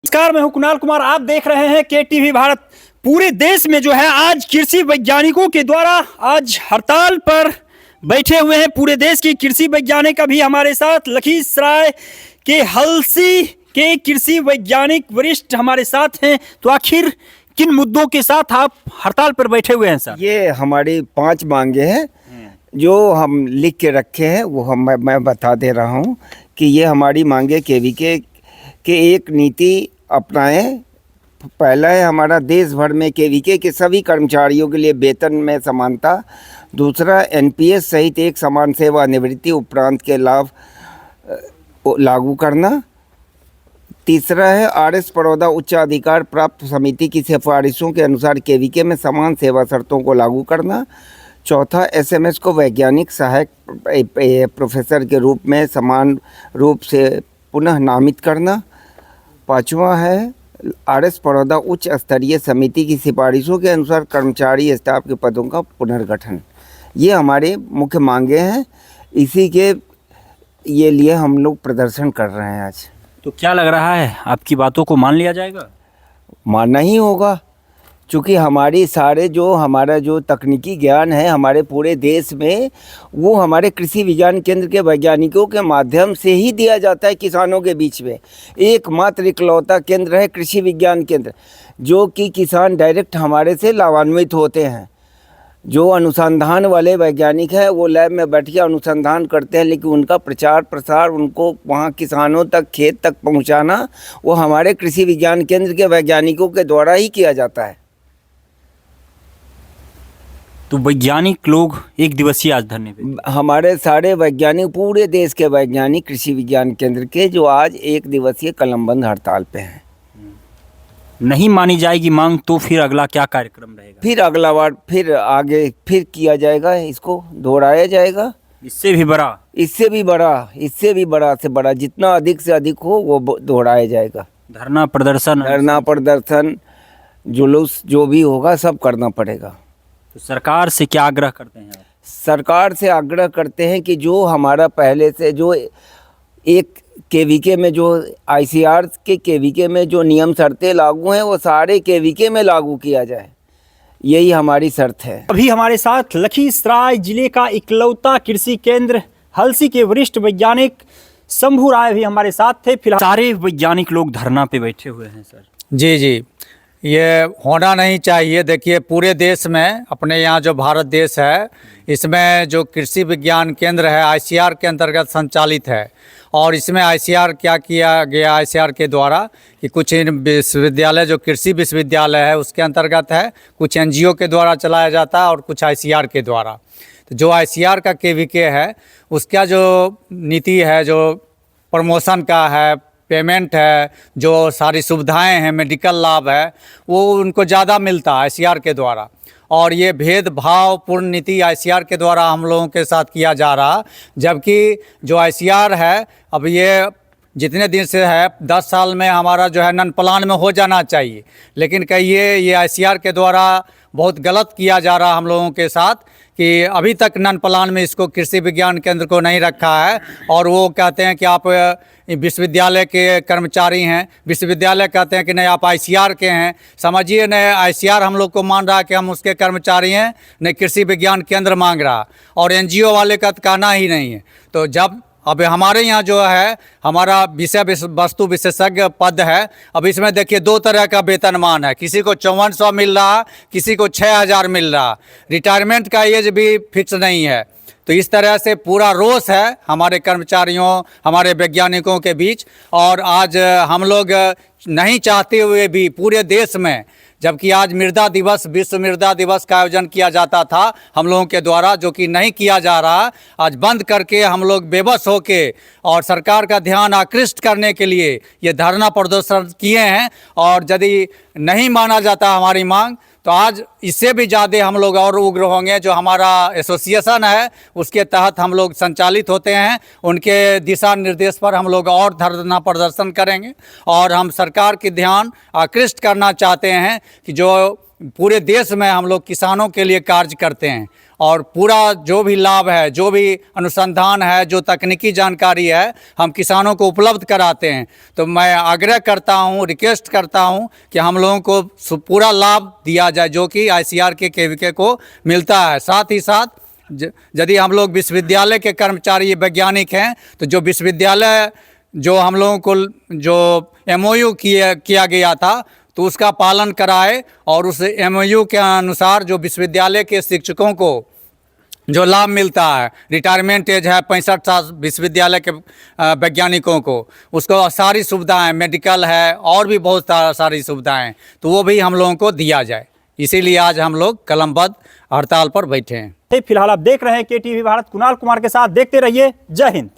नमस्कार, मैं हूं कुणाल कुमार। आप देख रहे हैं KTV भारत। पूरे देश में जो है आज कृषि वैज्ञानिकों के द्वारा आज हड़ताल पर बैठे हुए हैं। पूरे देश के कृषि वैज्ञानिक अभी हमारे साथ लखीसराय के हलसी के कृषि वैज्ञानिक वरिष्ठ हमारे साथ हैं। तो आखिर किन मुद्दों के साथ आप हड़ताल पर बैठे हुए हैं सर? ये हमारी 5 मांगे हैं जो हम लिख के रखे हैं, वो मैं बता दे रहा हूँ कि ये हमारी मांगे केवीके के एक नीति अपनाएं। पहला है हमारा देश भर में केवीके के सभी कर्मचारियों के लिए वेतन में समानता। दूसरा, NPS सहित एक समान सेवा निवृत्ति उपरांत के लाभ लागू करना। तीसरा है RS पड़ौदा उच्चाधिकार प्राप्त समिति की सिफारिशों के अनुसार केवीके में समान सेवा शर्तों को लागू करना। चौथा, SMS को वैज्ञानिक सहायक प्रोफेसर के रूप में समान रूप से पुनः नामित करना। पांचवा है RS पड़ौदा उच्च स्तरीय समिति की सिफारिशों के अनुसार कर्मचारी स्टाफ के पदों का पुनर्गठन। ये हमारे मुख्य मांगे हैं। इसी के ये लिए हम लोग प्रदर्शन कर रहे हैं आज। तो क्या लग रहा है, आपकी बातों को मान लिया जाएगा? मानना ही होगा, क्योंकि हमारा जो तकनीकी ज्ञान है हमारे पूरे देश में, वो हमारे कृषि विज्ञान केंद्र के वैज्ञानिकों के माध्यम से ही दिया जाता है किसानों के बीच में। एकमात्र इकलौता केंद्र है कृषि विज्ञान केंद्र, जो कि किसान डायरेक्ट हमारे से लाभान्वित होते हैं। जो अनुसंधान वाले वैज्ञानिक हैं वो लैब में बैठ के अनुसंधान करते हैं, लेकिन उनका प्रचार प्रसार, उनको वहाँ किसानों तक, खेत तक पहुँचाना, वो हमारे कृषि विज्ञान केंद्र के वैज्ञानिकों के द्वारा ही किया जाता है। तो वैज्ञानिक लोग एक दिवसीय आज धरने पे, हमारे सारे वैज्ञानिक, पूरे देश के वैज्ञानिक कृषि विज्ञान केंद्र के, जो आज एक दिवसीय कलमबंद हड़ताल पे हैं। नहीं मानी जाएगी मांग तो फिर अगला क्या कार्यक्रम रहेगा? फिर अगला बार फिर आगे फिर किया जाएगा, इसको दोहराया जाएगा। इससे भी बड़ा, इससे भी बड़ा से बड़ा, जितना अधिक से अधिक हो वो दोहराया जाएगा। धरना प्रदर्शन, जुलूस जो भी होगा सब करना पड़ेगा। तो सरकार से क्या आग्रह करते हैं आप? सरकार से आग्रह करते हैं कि जो हमारा पहले से जो एक केवीके में, जो ICR के केवीके में जो नियम शर्तें लागू हैं, वो सारे केवीके में लागू किया जाए। यही हमारी शर्त है। अभी हमारे साथ लखीसराय जिले का इकलौता कृषि केंद्र हलसी के वरिष्ठ वैज्ञानिक शंभू राय भी हमारे साथ थे। फिलहाल सारे वैज्ञानिक लोग धरना पे बैठे हुए हैं सर। जी, ये होना नहीं चाहिए। देखिए, पूरे देश में, अपने यहाँ जो भारत देश है, इसमें जो कृषि विज्ञान केंद्र है ICR के अंतर्गत संचालित है। और इसमें ICR क्या किया गया, ICR के द्वारा कि कुछ विश्वविद्यालय जो कृषि विश्वविद्यालय है उसके अंतर्गत है, कुछ NGO के द्वारा चलाया जाता है और कुछ ICR के द्वारा। तो जो ICR का KVK है, उसका जो नीति है, जो प्रमोशन का है, पेमेंट है, जो सारी सुविधाएं हैं, मेडिकल लाभ है, वो उनको ज़्यादा मिलता है ICR के द्वारा। और ये भेदभाव पूर्ण नीति ICR के द्वारा हम लोगों के साथ किया जा रहा। जबकि जो ICR है, अब ये जितने दिन से है, 10 साल में हमारा जो है नन प्लान में हो जाना चाहिए, लेकिन कहिए ये ICR के द्वारा बहुत गलत किया जा रहा हम लोगों के साथ कि अभी तक नन प्लान में इसको कृषि विज्ञान केंद्र को नहीं रखा है। और वो कहते हैं कि आप विश्वविद्यालय के कर्मचारी हैं, विश्वविद्यालय कहते हैं कि नहीं आप ICR के हैं। समझिए, नहीं ICR हम लोग को मान रहा है कि हम उसके कर्मचारी हैं, नहीं कृषि विज्ञान केंद्र मांग रहा, और NGO वाले का कहना ही नहीं है। तो जब अब हमारे यहाँ जो है हमारा विषय वस्तु विशेषज्ञ पद है, अब इसमें देखिए 2 तरह का वेतनमान है। किसी को 5400 मिल रहा, किसी को 6000 मिल रहा। रिटायरमेंट का एज भी फिक्स नहीं है। तो इस तरह से पूरा रोष है हमारे कर्मचारियों, हमारे वैज्ञानिकों के बीच। और आज हम लोग नहीं चाहते हुए भी पूरे देश में, जबकि आज मृदा दिवस, विश्व मृदा दिवस का आयोजन किया जाता था हम लोगों के द्वारा, जो कि नहीं किया जा रहा। आज बंद करके हम लोग बेबस होके और सरकार का ध्यान आकृष्ट करने के लिए ये धरना प्रदर्शन किए हैं। और यदि नहीं माना जाता हमारी मांग, तो आज इससे भी ज़्यादा हम लोग और उग्र होंगे। जो हमारा एसोसिएशन है उसके तहत हम लोग संचालित होते हैं, उनके दिशा निर्देश पर हम लोग और धरना प्रदर्शन करेंगे। और हम सरकार की ध्यान आकृष्ट करना चाहते हैं कि जो पूरे देश में हम लोग किसानों के लिए कार्य करते हैं और पूरा जो भी लाभ है, जो भी अनुसंधान है, जो तकनीकी जानकारी है, हम किसानों को उपलब्ध कराते हैं। तो मैं आग्रह करता हूं, रिक्वेस्ट करता हूं कि हम लोगों को पूरा लाभ दिया जाए जो कि ICAR के KVK को मिलता है। साथ ही साथ यदि हम लोग विश्वविद्यालय के कर्मचारी वैज्ञानिक हैं तो जो विश्वविद्यालय जो हम लोगों को जो MOU किया गया था तो उसका पालन कराए और उस MOU के अनुसार जो विश्वविद्यालय के शिक्षकों को जो लाभ मिलता है, रिटायरमेंट एज है 65 साल विश्वविद्यालय के वैज्ञानिकों को, उसको सारी सुविधाएं, मेडिकल है और भी बहुत सारी सुविधाएं, तो वो भी हम लोगों को दिया जाए। इसीलिए आज हम लोग कलमबद्ध हड़ताल पर बैठे हैं। फिलहाल आप देख रहे हैं KTV भारत, कुणाल कुमार के साथ। देखते रहिए। जय हिंद।